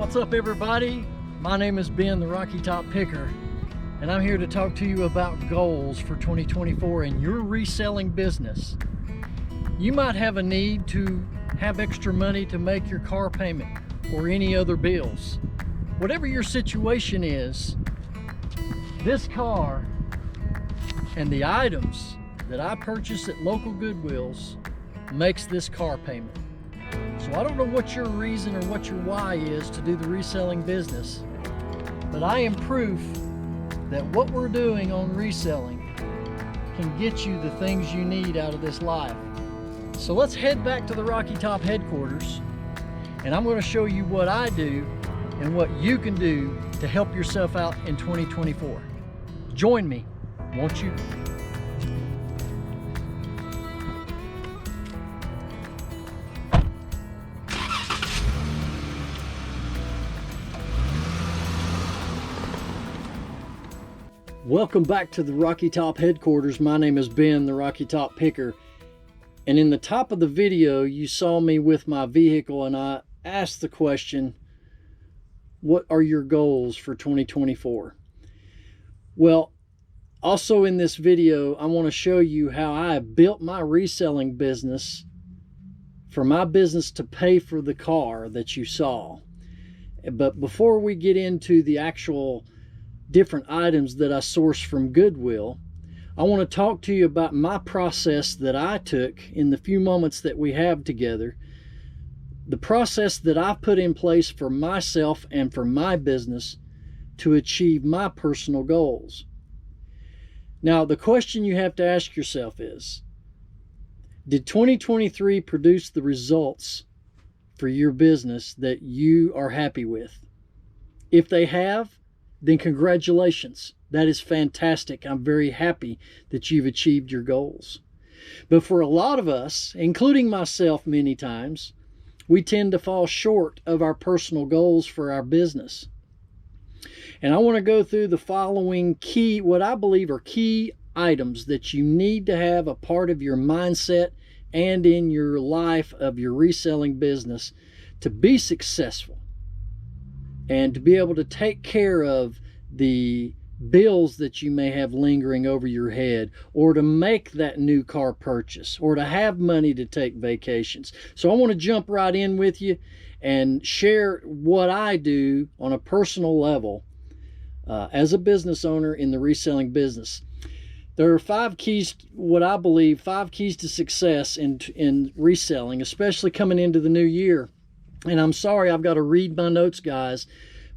What's up, everybody? My name is Ben, the Rocky Top Picker, and I'm here to talk to you about goals for 2024 in your reselling business. You might have a need to have extra money to make your car payment or any other bills. Whatever your situation is, this car and the items that I purchase at local Goodwills makes this car payment. So I don't know what your reason or what your why is to do the reselling business, but I am proof that what we're doing on reselling can get you the things you need out of this life. So let's head back to the Rocky Top headquarters, and I'm going to show you what I do and what you can do to help yourself out in 2024. Join me, won't you? Welcome back to the Rocky Top headquarters. My name is Ben, the Rocky Top Picker. And in the top of the video, you saw me with my vehicle, and I asked the question, what are your goals for 2024? Well, also in this video, I want to show you how I built my reselling business for my business to pay for the car that you saw. But before we get into the actual different items that I source from Goodwill, I want to talk to you about my process that I took in the few moments that we have together, the process that I put in place for myself and for my business to achieve my personal goals. Now, the question you have to ask yourself is, did 2023 produce the results for your business that you are happy with? If they have, then congratulations. That is fantastic. I'm very happy that you've achieved your goals. But for a lot of us, including myself many times, we tend to fall short of our personal goals for our business. And I want to go through the following key, what I believe are key items that you need to have a part of your mindset and in your life of your reselling business to be successful and to be able to take care of the bills that you may have lingering over your head, or to make that new car purchase, or to have money to take vacations. So I want to jump right in with you and share what I do on a personal level as a business owner in the reselling business. There are 5 keys, what I believe, 5 keys to success in reselling, especially coming into the new year. And I'm sorry, I've got to read my notes, guys,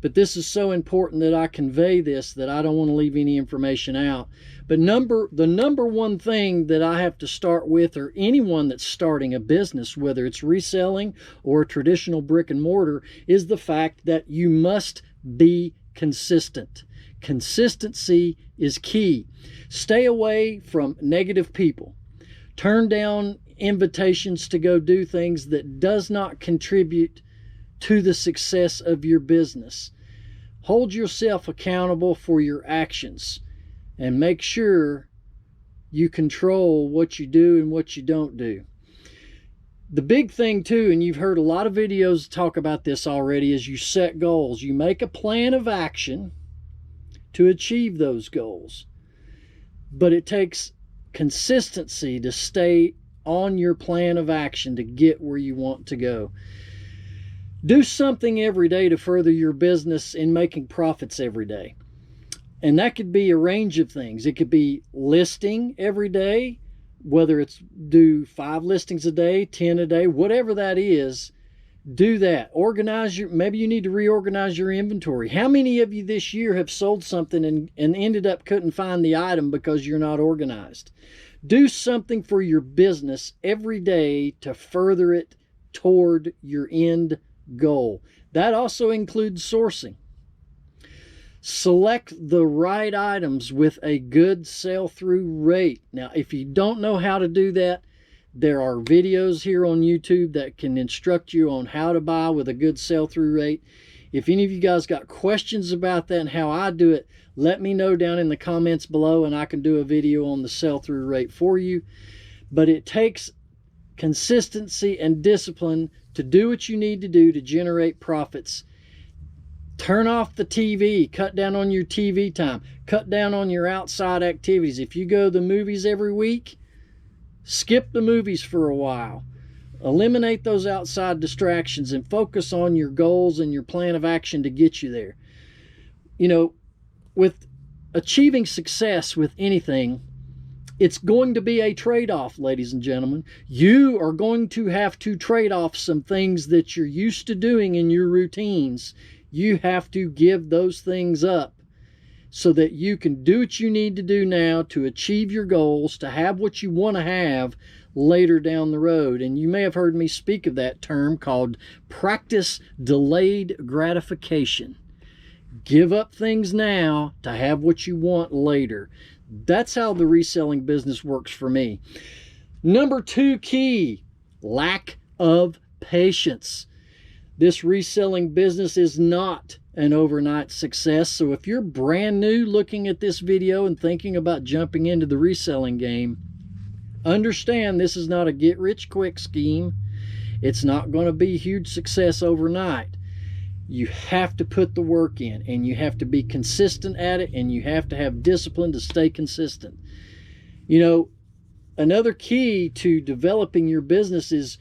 but this is so important that I convey this that I don't want to leave any information out. But the number one thing that I have to start with, or anyone that's starting a business, whether it's reselling or traditional brick and mortar, is the fact that you must be consistent. Consistency is key. Stay away from negative people. Turn down invitations to go do things that does not contribute to the success of your business. Hold yourself accountable for your actions and make sure you control what you do and what you don't do. The big thing too, and you've heard a lot of videos talk about this already, is you set goals. You make a plan of action to achieve those goals. But it takes consistency to stay on your plan of action to get where you want to go. Do something every day to further your business in making profits every day. And that could be a range of things. It could be listing every day, whether it's do 5 listings a day, 10 a day, whatever that is, do that. Maybe you need to reorganize your inventory. How many of you this year have sold something and ended up couldn't find the item because you're not organized? Do something for your business every day to further it toward your end goal. That also includes sourcing. Select the right items with a good sell-through rate. Now, if you don't know how to do that, there are videos here on YouTube that can instruct you on how to buy with a good sell-through rate. If any of you guys got questions about that and how I do it, let me know down in the comments below and I can do a video on the sell-through rate for you. But it takes consistency and discipline to do what you need to do to generate profits Turn off the TV, cut down on your TV time, cut down on your outside activities. If you go to the movies every week, skip the movies for a while. Eliminate those outside distractions and focus on your goals and your plan of action to get you there. You know, with achieving success with anything, it's going to be a trade-off, ladies and gentlemen. You are going to have to trade off some things that you're used to doing in your routines. You have to give those things up so that you can do what you need to do now to achieve your goals, to have what you want to have later down the road. And you may have heard me speak of that term called practice delayed gratification. Give up things now to have what you want later. That's how the reselling business works for me. Number 2 key, lack of patience. This reselling business is not an overnight success. So if you're brand new looking at this video and thinking about jumping into the reselling game, understand this is not a get-rich-quick scheme. It's not going to be a huge success overnight. You have to put the work in, and you have to be consistent at it, and you have to have discipline to stay consistent. You know, another key to developing your business is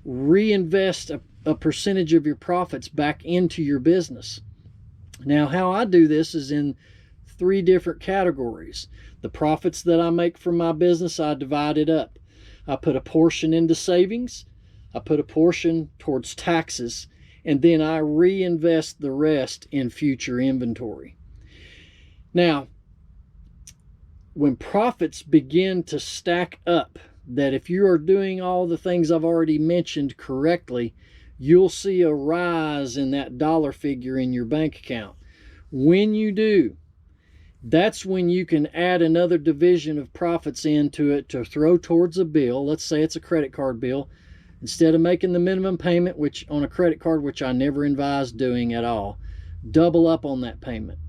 reinvest a percentage of your profits back into your business. Now, how I do this is in 3 different categories. The profits that I make from my business, I divide it up. I put a portion into savings, I put a portion towards taxes, and then I reinvest the rest in future inventory. Now, when profits begin to stack up, that if you are doing all the things I've already mentioned correctly, you'll see a rise in that dollar figure in your bank account. When you do, that's when you can add another division of profits into it to throw towards a bill. Let's say it's a credit card bill. Instead of making the minimum payment, which on a credit card, which I never advise doing at all, double up on that payment.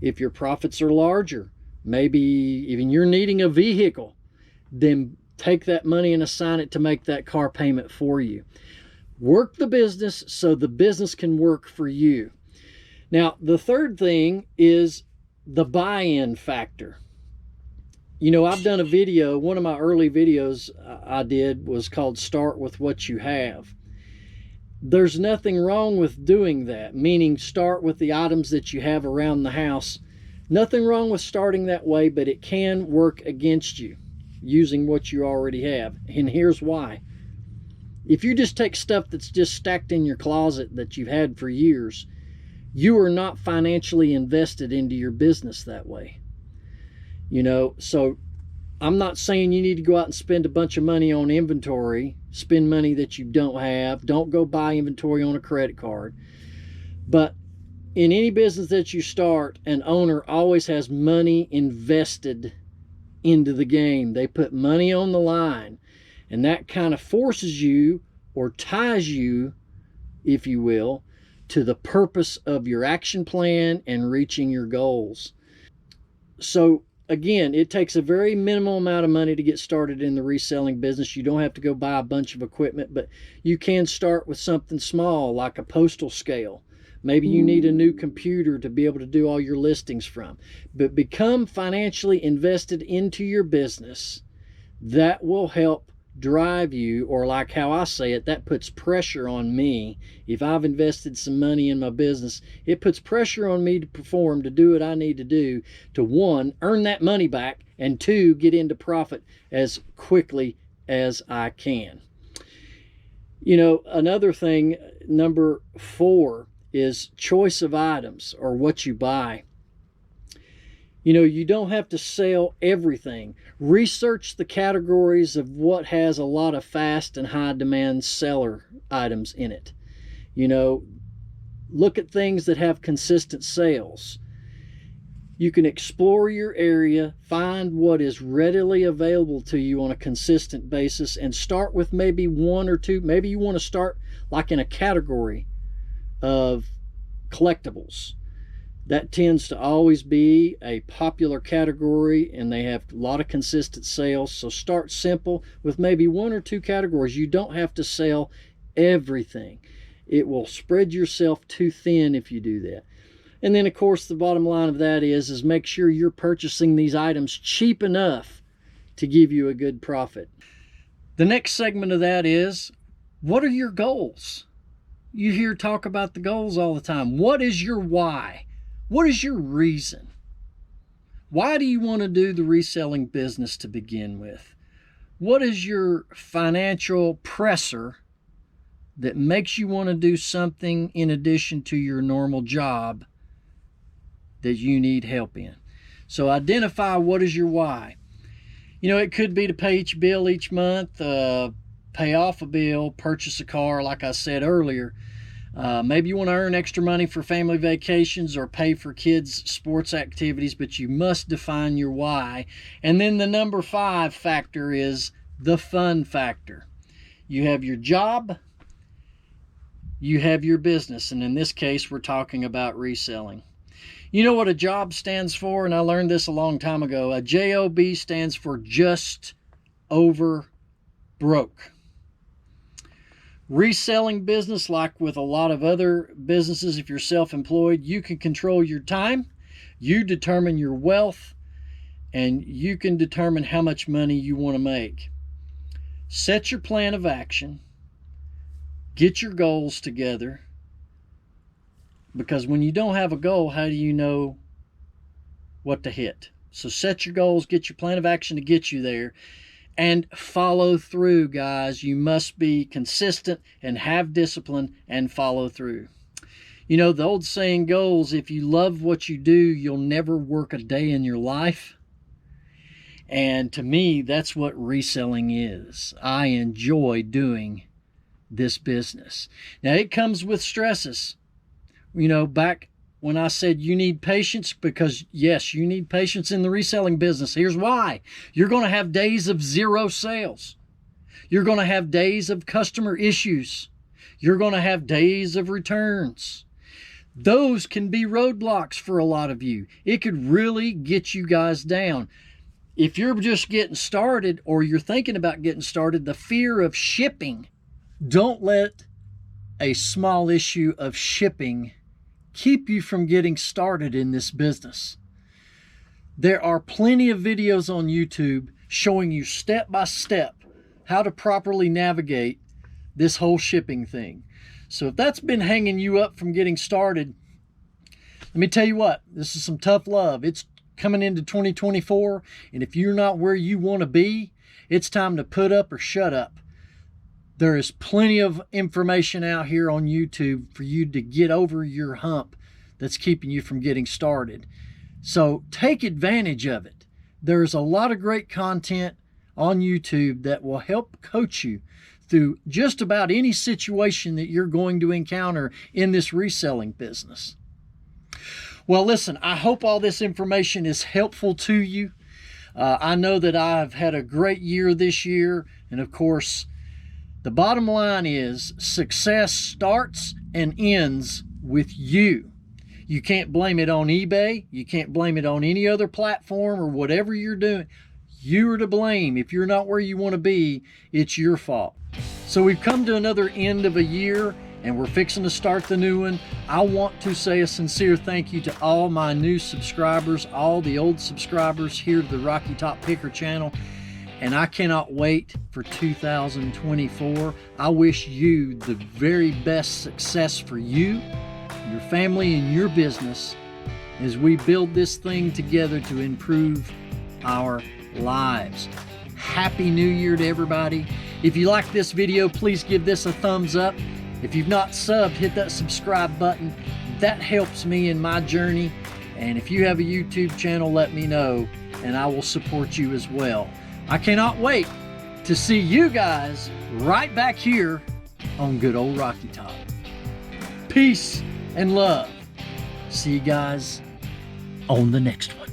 If your profits are larger, maybe even you're needing a vehicle, then take that money and assign it to make that car payment for you. Work the business so the business can work for you. Now, the third thing is the buy-in factor. You know, I've done a video, one of my early videos I did was called Start With What You Have. There's nothing wrong with doing that, meaning start with the items that you have around the house. Nothing wrong with starting that way, but it can work against you using what you already have. And here's why. If you just take stuff that's just stacked in your closet that you've had for years, you are not financially invested into your business that way. You know, so I'm not saying you need to go out and spend a bunch of money on inventory, spend money that you don't have. Don't go buy inventory on a credit card. But in any business that you start, an owner always has money invested into the game. They put money on the line, and that kind of forces you or ties you, if you will, to the purpose of your action plan and reaching your goals. So again, it takes a very minimal amount of money to get started in the reselling business. You don't have to go buy a bunch of equipment, but you can start with something small like a postal scale. Maybe you need a new computer to be able to do all your listings from. But become financially invested into your business. That will help drive you, or like how I say it, that puts pressure on me. If I've invested some money in my business, it puts pressure on me to perform, to do what I need to do to, 1, earn that money back, and 2, get into profit as quickly as I can. You know, another thing, number 4, is choice of items or what you buy. You know, you don't have to sell everything. Research the categories of what has a lot of fast and high demand seller items in it. You know, look at things that have consistent sales. You can explore your area, find what is readily available to you on a consistent basis, and start with maybe 1 or 2. Maybe you want to start like in a category of collectibles. That tends to always be a popular category, and they have a lot of consistent sales. So start simple with maybe 1 or 2 categories. You don't have to sell everything. It will spread yourself too thin if you do that. And then, of course, the bottom line of that is make sure you're purchasing these items cheap enough to give you a good profit. The next segment of that is, what are your goals? You hear talk about the goals all the time. What is your why? What is your reason? Why do you want to do the reselling business to begin with? What is your financial pressure that makes you want to do something in addition to your normal job that you need help in? So identify what is your why. You know, it could be to pay each bill each month, pay off a bill, purchase a car, like I said earlier. Maybe you want to earn extra money for family vacations or pay for kids' sports activities, but you must define your why. And then the number 5 factor is the fun factor. You have your job, you have your business, and in this case, we're talking about reselling. You know what a job stands for? And I learned this a long time ago. A JOB stands for just over broke. Reselling business, like with a lot of other businesses, if you're self-employed, you can control your time, you determine your wealth, and you can determine how much money you want to make. Set your plan of action, get your goals together, because when you don't have a goal, how do you know what to hit? So set your goals, get your plan of action to get you there, and follow through, guys. You must be consistent and have discipline and follow through. You know, the old saying goes, if you love what you do, you'll never work a day in your life. And to me, that's what reselling is. I enjoy doing this business. Now, it comes with stresses. You know, back when I said you need patience, because yes, you need patience in the reselling business. Here's why. You're going to have days of 0 sales. You're going to have days of customer issues. You're going to have days of returns. Those can be roadblocks for a lot of you. It could really get you guys down. If you're just getting started or you're thinking about getting started, the fear of shipping, don't let a small issue of shipping keep you from getting started in this business. There are plenty of videos on YouTube showing you step by step how to properly navigate this whole shipping thing. So if that's been hanging you up from getting started, let me tell you what, this is some tough love. It's coming into 2024, and if you're not where you want to be, it's time to put up or shut up. There is plenty of information out here on YouTube for you to get over your hump that's keeping you from getting started. So take advantage of it. There's a lot of great content on YouTube that will help coach you through just about any situation that you're going to encounter in this reselling business. Well, listen, I hope all this information is helpful to you. I know that I've had a great year this year, and of course, the bottom line is success starts and ends with you. You can't blame it on eBay. You can't blame it on any other platform or whatever you're doing. You're to blame. If you're not where you want to be, it's your fault. So we've come to another end of a year, and we're fixing to start the new one. I want to say a sincere thank you to all my new subscribers, all the old subscribers here to the Rocky Top Picker channel. And I cannot wait for 2024. I wish you the very best success for you, your family, and your business as we build this thing together to improve our lives. Happy New Year to everybody. If you like this video, please give this a thumbs up. If you've not subbed, hit that subscribe button. That helps me in my journey. And if you have a YouTube channel, let me know, and I will support you as well. I cannot wait to see you guys right back here on good old Rocky Top. Peace and love. See you guys on the next one.